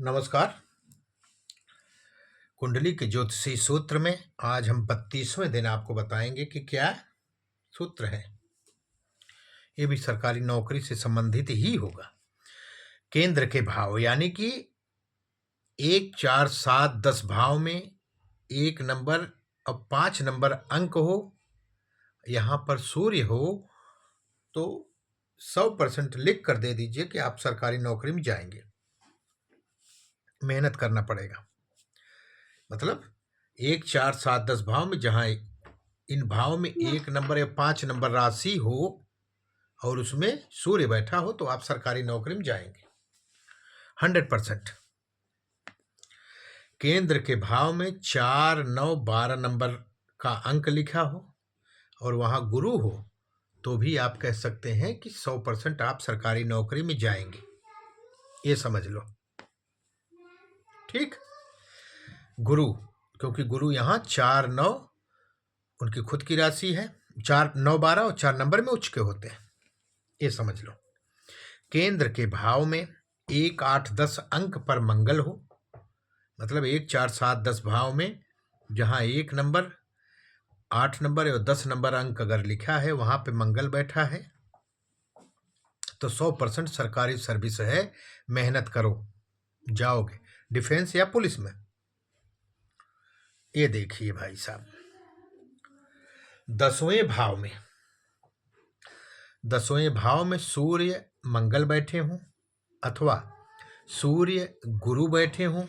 नमस्कार। कुंडली के ज्योतिषी सूत्र में आज हम 32वें दिन आपको बताएंगे कि क्या सूत्र है। ये भी सरकारी नौकरी से संबंधित ही होगा। केंद्र के भाव यानी कि 1, 4, 7, 10 भाव में 1 नंबर और 5 नंबर अंक हो, यहाँ पर सूर्य हो, तो 100% लिख कर दे दीजिए कि आप सरकारी नौकरी में जाएंगे। मेहनत करना पड़ेगा। मतलब 1, 4, 7, 10 भाव में जहाँ इन भाव में 1 नंबर या 5 नंबर राशि हो और उसमें सूर्य बैठा हो तो आप सरकारी नौकरी में जाएंगे 100%। केंद्र के भाव में 4, 9, 12 नंबर का अंक लिखा हो और वहाँ गुरु हो तो भी आप कह सकते हैं कि 100% आप सरकारी नौकरी में जाएंगे। ये समझ लो। ठीक। गुरु, क्योंकि गुरु यहाँ 4, 9 उनकी खुद की राशि है। 4, 9, 12 और 4 नंबर में उच्च के होते हैं। ये समझ लो। केंद्र के भाव में 1, 8, 10 अंक पर मंगल हो, मतलब 1, 4, 7, 10 भाव में जहाँ 1 नंबर, 8 नंबर और 10 नंबर अंक अगर लिखा है वहाँ पे मंगल बैठा है तो 100% सरकारी सर्विस है। मेहनत करो, जाओगे डिफेंस या पुलिस में। ये देखिए भाई साहब, 10वें भाव में सूर्य मंगल बैठे हों अथवा सूर्य गुरु बैठे हों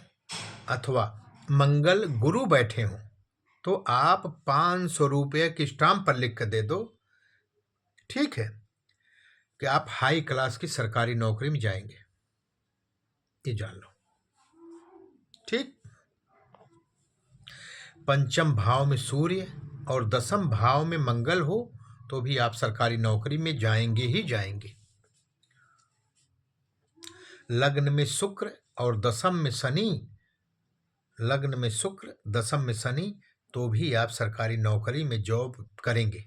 अथवा मंगल गुरु बैठे हों तो आप 500 रुपये की स्टाम्प पर लिख कर दे दो, ठीक है, कि आप हाई क्लास की सरकारी नौकरी में जाएंगे। ये जान लो। ठीक। पंचम भाव में सूर्य और 10वें भाव में मंगल हो तो भी आप सरकारी नौकरी में जाएंगे ही जाएंगे। लग्न में शुक्र और 10वें में शनि, लग्न में शुक्र 10वें में शनि तो भी आप सरकारी नौकरी में जॉब करेंगे।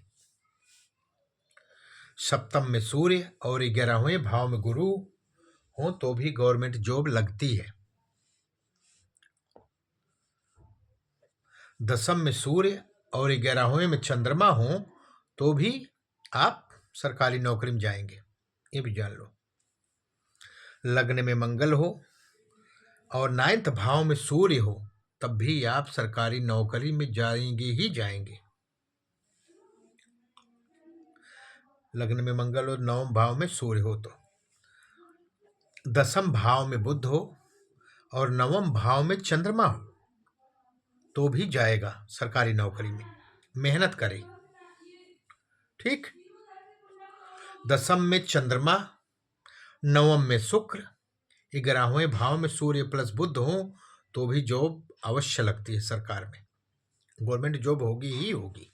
सप्तम में सूर्य और 11वें भाव में गुरु हो तो भी गवर्नमेंट जॉब लगती है। 10वें में सूर्य और 11वें में चंद्रमा हो तो भी आप सरकारी नौकरी में जाएंगे। ये भी जान लो। लग्न में मंगल हो और 9वें भाव में सूर्य हो तब भी आप सरकारी नौकरी में जाएंगे ही जाएंगे। लग्न में मंगल और 9वें भाव में सूर्य हो तो 10वें भाव में बुध हो और 9वें भाव में चंद्रमा हो तो भी जाएगा सरकारी नौकरी में। मेहनत करे। ठीक। 10वें में चंद्रमा, 9वें में शुक्र, 11वें भाव में सूर्य प्लस बुध हो तो भी जॉब अवश्य लगती है सरकार में। गवर्नमेंट जॉब होगी ही होगी।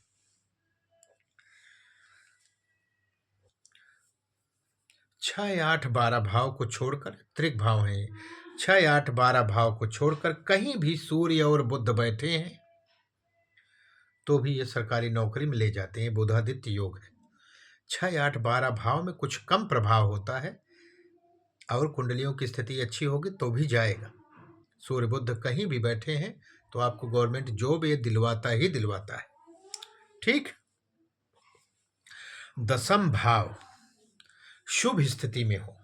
6, 8, 12 भाव को छोड़कर, त्रिक भाव है, 6, 8, 12 भाव को छोड़कर कहीं भी सूर्य और बुध बैठे हैं तो भी ये सरकारी नौकरी में ले जाते हैं। बुधादित्य योग है। 6, 8, 12 भाव में कुछ कम प्रभाव होता है और कुंडलियों की स्थिति अच्छी होगी तो भी जाएगा। सूर्य बुध कहीं भी बैठे हैं तो आपको गवर्नमेंट जॉब ये दिलवाता ही दिलवाता है। ठीक। 10वां भाव शुभ स्थिति में हो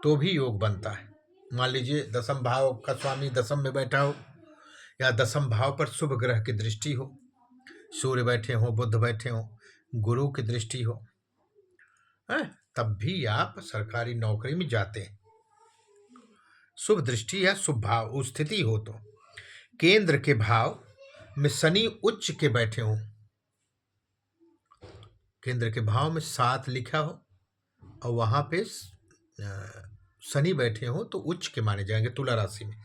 तो भी योग बनता है। मान लीजिए 10वां भाव का स्वामी 10वें में बैठा हो या 10वें भाव पर शुभ ग्रह की दृष्टि हो, सूर्य बैठे हो, बुध बैठे हो, गुरु की दृष्टि हो, तब भी आप सरकारी नौकरी में जाते हैं। शुभ दृष्टि या शुभ भाव स्थिति हो तो। केंद्र के भाव में शनि उच्च के बैठे हो, केंद्र के भाव में 7 लिखा हो और वहां पे शनि बैठे हो तो उच्च के माने जाएंगे। तुला राशि में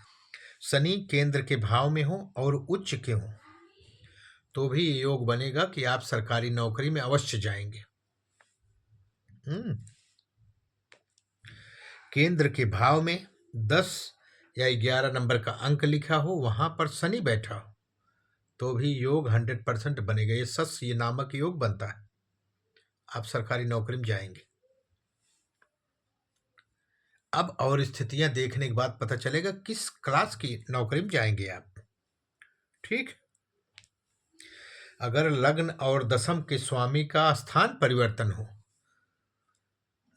शनि केंद्र के भाव में हो और उच्च के हो तो भी योग बनेगा कि आप सरकारी नौकरी में अवश्य जाएंगे। केंद्र के भाव में 10 या 11 नंबर का अंक लिखा हो, वहां पर शनि बैठा हो तो भी योग 100% बनेगा। ये ये नामक योग बनता है। आप सरकारी नौकरी में जाएंगे। अब और स्थितियां देखने के बाद पता चलेगा किस क्लास की नौकरी में जाएंगे आप। ठीक। अगर लग्न और दशम के स्वामी का स्थान परिवर्तन हो,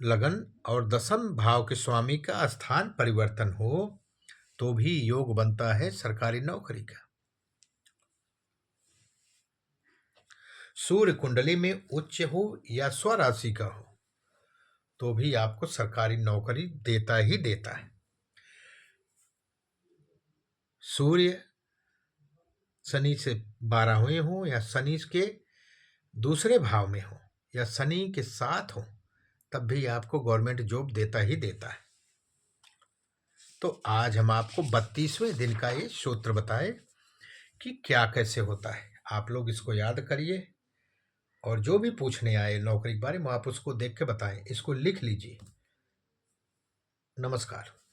लगन और दशम भाव के स्वामी का स्थान परिवर्तन हो, तो भी योग बनता है सरकारी नौकरी का। सूर्य कुंडली में उच्च हो या स्वराशि का हो, तो भी आपको सरकारी नौकरी देता ही देता है। सूर्य शनि से 12वें हो या शनि के दूसरे भाव में हो या शनि के साथ हो, तब भी आपको गवर्नमेंट जॉब देता ही देता है। तो आज हम आपको 32वें दिन का ये सूत्र बताए कि क्या कैसे होता है। आप लोग इसको याद करिए और जो भी पूछने आए नौकरी के बारे में आप उसको देख के बताएं, इसको लिख लीजिए। नमस्कार।